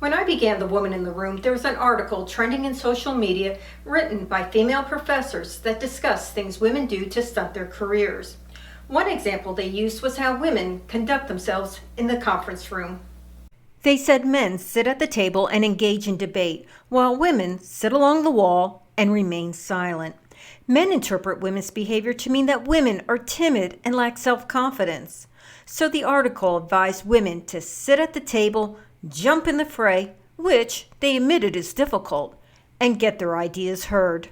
When I began The Woman in the Room, there was an article trending in social media written by female professors that discussed things women do to stunt their careers. One example they used was how women conduct themselves in the conference room. They said men sit at the table and engage in debate, while women sit along the wall and remain silent. Men interpret women's behavior to mean that women are timid and lack self-confidence. So the article advised women to sit at the table, jump in the fray, which they admitted is difficult, and get their ideas heard.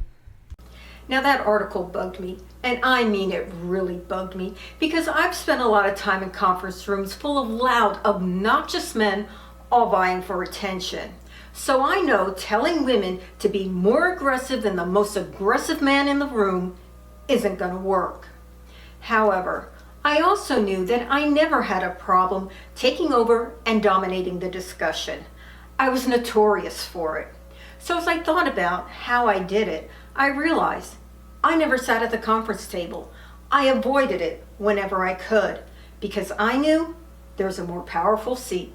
Now that article bugged me, and I mean it really bugged me, because I've spent a lot of time in conference rooms full of loud, obnoxious men all vying for attention. So I know telling women to be more aggressive than the most aggressive man in the room isn't going to work. However, I also knew that I never had a problem taking over and dominating the discussion. I was notorious for it. So as I thought about how I did it, I realized I never sat at the conference table. I avoided it whenever I could because I knew there's a more powerful seat.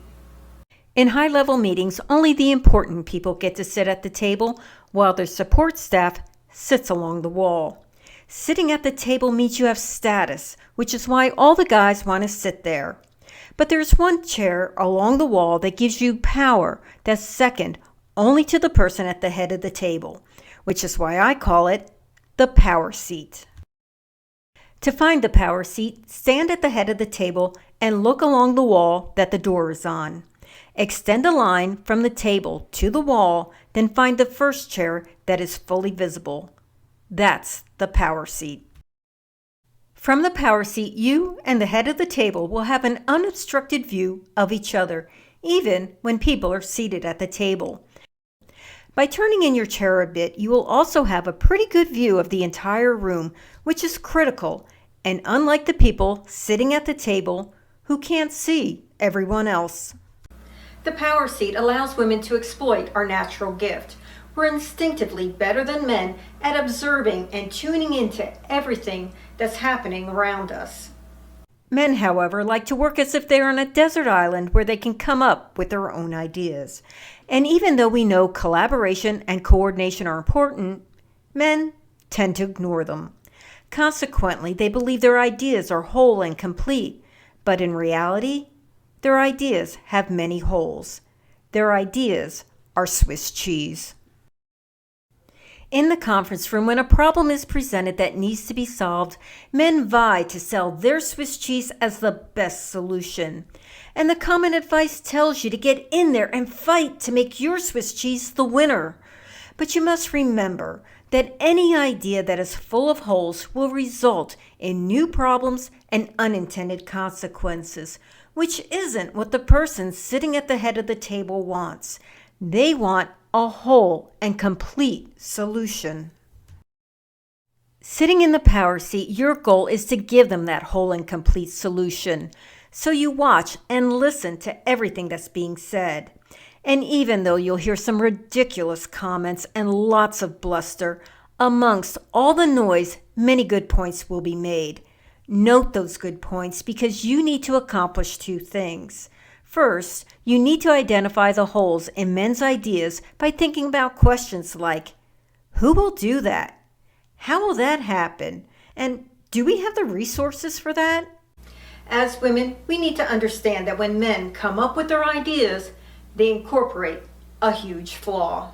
In high-level meetings, only the important people get to sit at the table while their support staff sits along the wall. Sitting at the table means you have status, which is why all the guys want to sit there. But there's one chair along the wall that gives you power that's second only to the person at the head of the table, which is why I call it the power seat. To find the power seat, stand at the head of the table and look along the wall that the door is on. Extend a line from the table to the wall, then find the first chair that is fully visible. That's the power seat. From the power seat, you and the head of the table will have an unobstructed view of each other, even when people are seated at the table. By turning in your chair a bit, you will also have a pretty good view of the entire room, which is critical, and unlike the people sitting at the table who can't see everyone else. The power seat allows women to exploit our natural gift. We're instinctively better than men at observing and tuning into everything that's happening around us. Men, however, like to work as if they're on a desert island where they can come up with their own ideas. And even though we know collaboration and coordination are important, men tend to ignore them. Consequently, they believe their ideas are whole and complete, but in reality, their ideas have many holes. Their ideas are Swiss cheese. In the conference room, when a problem is presented that needs to be solved, men vie to sell their Swiss cheese as the best solution. And the common advice tells you to get in there and fight to make your Swiss cheese the winner. But you must remember that any idea that is full of holes will result in new problems and unintended consequences, which isn't what the person sitting at the head of the table wants. They want a whole and complete solution. Sitting in the power seat, your goal is to give them that whole and complete solution. So you watch and listen to everything that's being said. And even though you'll hear some ridiculous comments and lots of bluster, amongst all the noise, many good points will be made. Note those good points because you need to accomplish two things. First, you need to identify the holes in men's ideas by thinking about questions like, who will do that? How will that happen? And do we have the resources for that? As women, we need to understand that when men come up with their ideas, they incorporate a huge flaw.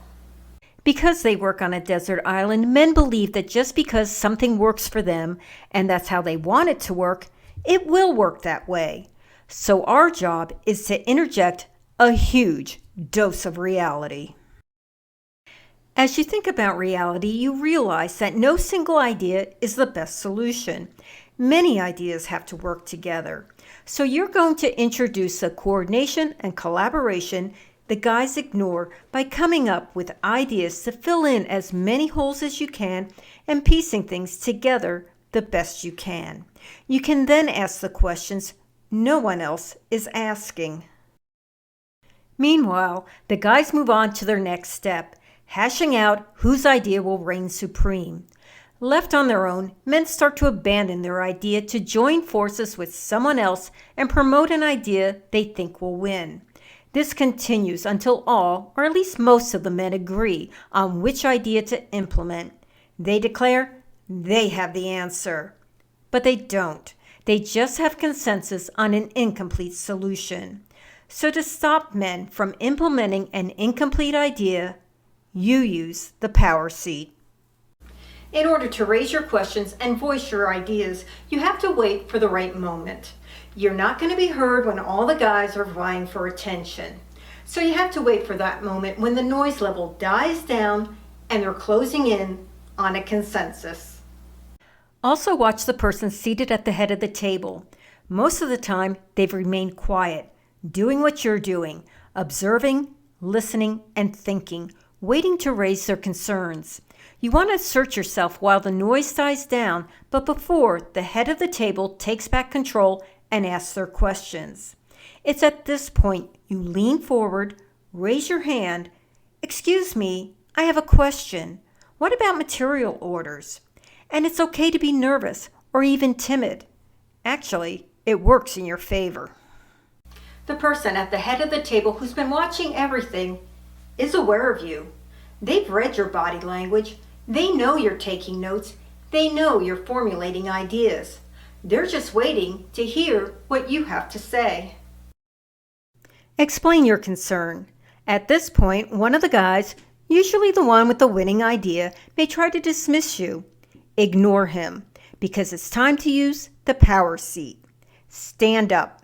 Because they work on a desert island, men believe that just because something works for them, and that's how they want it to work, it will work that way. So our job is to interject a huge dose of reality. As you think about reality, you realize that no single idea is the best solution. Many ideas have to work together. So you're going to introduce the coordination and collaboration the guys ignore by coming up with ideas to fill in as many holes as you can and piecing things together the best you can. You can then ask the questions no one else is asking. Meanwhile, the guys move on to their next step, hashing out whose idea will reign supreme. Left on their own, men start to abandon their idea to join forces with someone else and promote an idea they think will win. This continues until all, or at least most of the men agree on which idea to implement. They declare they have the answer. But they don't. They just have consensus on an incomplete solution. So to stop men from implementing an incomplete idea, you use the power seat. In order to raise your questions and voice your ideas, you have to wait for the right moment. You're not going to be heard when all the guys are vying for attention. So you have to wait for that moment when the noise level dies down and they're closing in on a consensus. Also watch the person seated at the head of the table. Most of the time, they've remained quiet, doing what you're doing, observing, listening, and thinking, waiting to raise their concerns. You want to assert yourself while the noise dies down, but before the head of the table takes back control and asks their questions. It's at this point you lean forward, raise your hand. "Excuse me, I have a question. What about material orders?" And it's okay to be nervous or even timid. Actually, it works in your favor. The person at the head of the table who's been watching everything is aware of you. They've read your body language. They know you're taking notes. They know you're formulating ideas. They're just waiting to hear what you have to say. Explain your concern. At this point, one of the guys, usually the one with the winning idea, may try to dismiss you. Ignore him, because it's time to use the power seat. Stand up.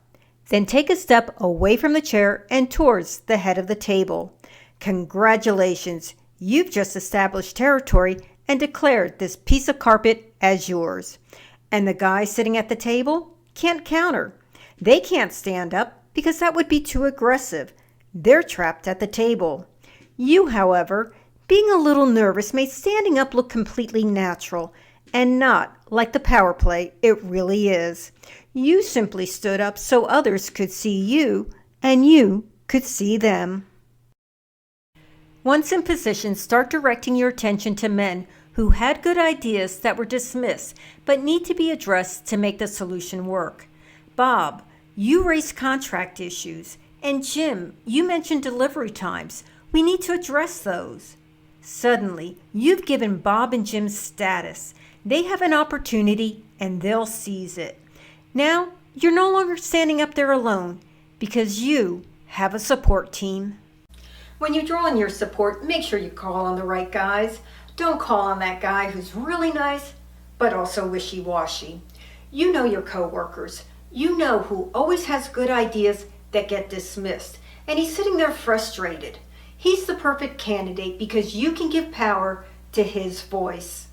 Then take a step away from the chair and towards the head of the table. Congratulations, you've just established territory and declared this piece of carpet as yours. And the guy sitting at the table can't counter. They can't stand up because that would be too aggressive. They're trapped at the table. You, however, being a little nervous, made standing up look completely natural and not like the power play it really is. You simply stood up so others could see you and you could see them. Once in position, start directing your attention to men who had good ideas that were dismissed but need to be addressed to make the solution work. Bob, you raised contract issues. And Jim, you mentioned delivery times. We need to address those. Suddenly, you've given Bob and Jim status. They have an opportunity and they'll seize it. Now, you're no longer standing up there alone because you have a support team. When you draw on your support, make sure you call on the right guys. Don't call on that guy who's really nice, but also wishy-washy. You know your coworkers. You know who always has good ideas that get dismissed, and he's sitting there frustrated. He's the perfect candidate because you can give power to his voice.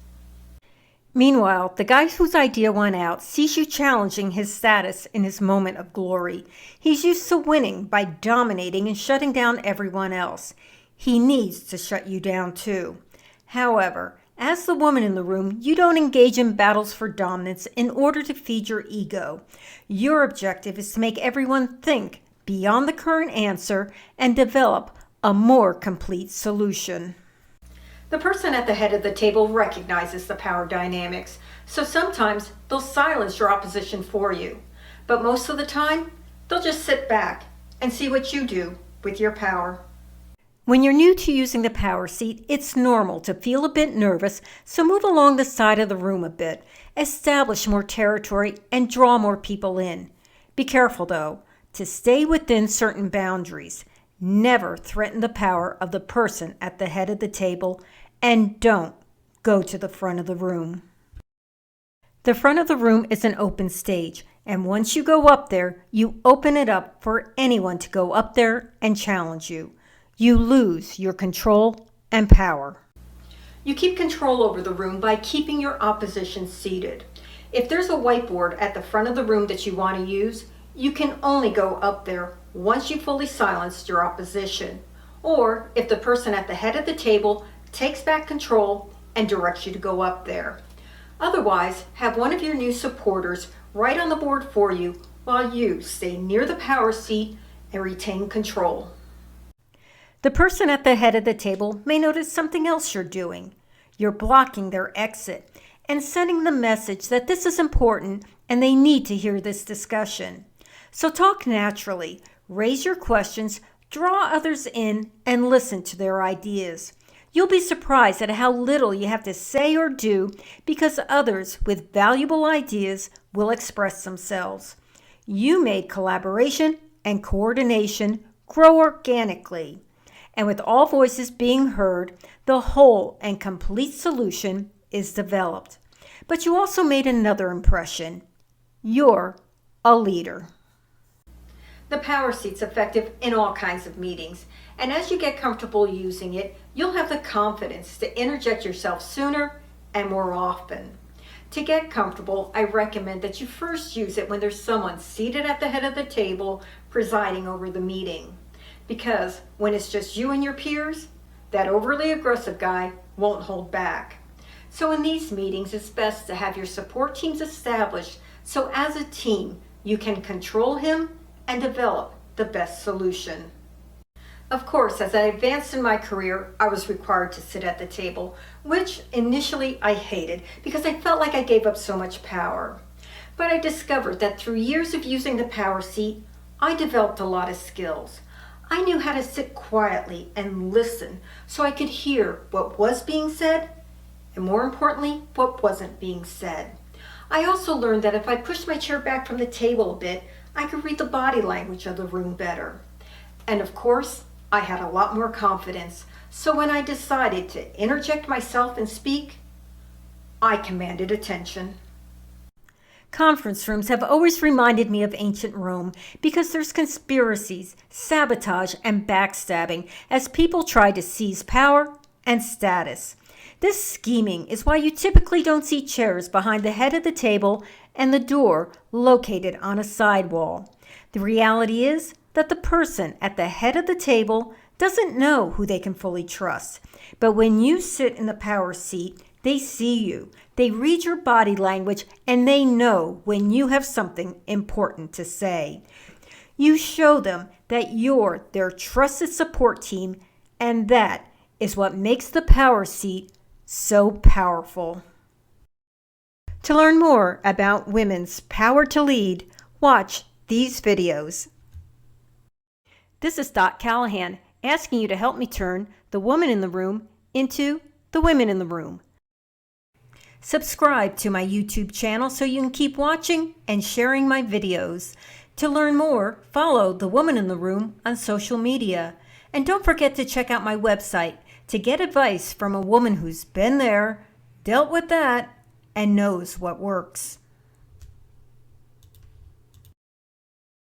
Meanwhile, the guy whose idea won out sees you challenging his status in his moment of glory. He's used to winning by dominating and shutting down everyone else. He needs to shut you down too. However, as the woman in the room, you don't engage in battles for dominance in order to feed your ego. Your objective is to make everyone think beyond the current answer and develop a more complete solution. The person at the head of the table recognizes the power dynamics, so sometimes they'll silence your opposition for you. But most of the time, they'll just sit back and see what you do with your power. When you're new to using the power seat, it's normal to feel a bit nervous, so move along the side of the room a bit, establish more territory, and draw more people in. Be careful, though, to stay within certain boundaries. Never threaten the power of the person at the head of the table, and don't go to the front of the room. The front of the room is an open stage, and once you go up there, you open it up for anyone to go up there and challenge you. You lose your control and power. You keep control over the room by keeping your opposition seated. If there's a whiteboard at the front of the room that you want to use, you can only go up there once you've fully silenced your opposition, or if the person at the head of the table takes back control and directs you to go up there. Otherwise, have one of your new supporters write on the board for you while you stay near the power seat and retain control. The person at the head of the table may notice something else you're doing. You're blocking their exit and sending the message that this is important and they need to hear this discussion. So talk naturally, raise your questions, Draw others in and listen to their ideas. You'll be surprised at how little you have to say or do because others with valuable ideas will express themselves. You made collaboration and coordination grow organically. And with all voices being heard, the whole and complete solution is developed. But you also made another impression. You're a leader. The power seat's effective in all kinds of meetings, and as you get comfortable using it, you'll have the confidence to interject yourself sooner and more often. To get comfortable, I recommend that you first use it when there's someone seated at the head of the table presiding over the meeting. Because when it's just you and your peers, that overly aggressive guy won't hold back. So in these meetings, it's best to have your support teams established so as a team you can control him and develop the best solution. Of course, as I advanced in my career, I was required to sit at the table, which initially I hated because I felt like I gave up so much power. But I discovered that through years of using the power seat, I developed a lot of skills. I knew how to sit quietly and listen so I could hear what was being said and, more importantly, what wasn't being said. I also learned that if I pushed my chair back from the table a bit, I could read the body language of the room better. And of course, I had a lot more confidence. So when I decided to interject myself and speak, I commanded attention. Conference rooms have always reminded me of ancient Rome because there's conspiracies, sabotage, and backstabbing as people try to seize power and status. This scheming is why you typically don't see chairs behind the head of the table and the door located on a side wall. The reality is that the person at the head of the table doesn't know who they can fully trust. But when you sit in the power seat, they see you, they read your body language, and they know when you have something important to say. You show them that you're their trusted support team, and that is what makes the power seat so powerful. To learn more about women's power to lead, watch these videos. This is Dot Callahan asking you to help me turn the woman in the room into the women in the room. Subscribe to my YouTube channel so you can keep watching and sharing my videos. To learn more, follow The Woman in the Room on social media. And don't forget to check out my website to get advice from a woman who's been there, dealt with that, and knows what works.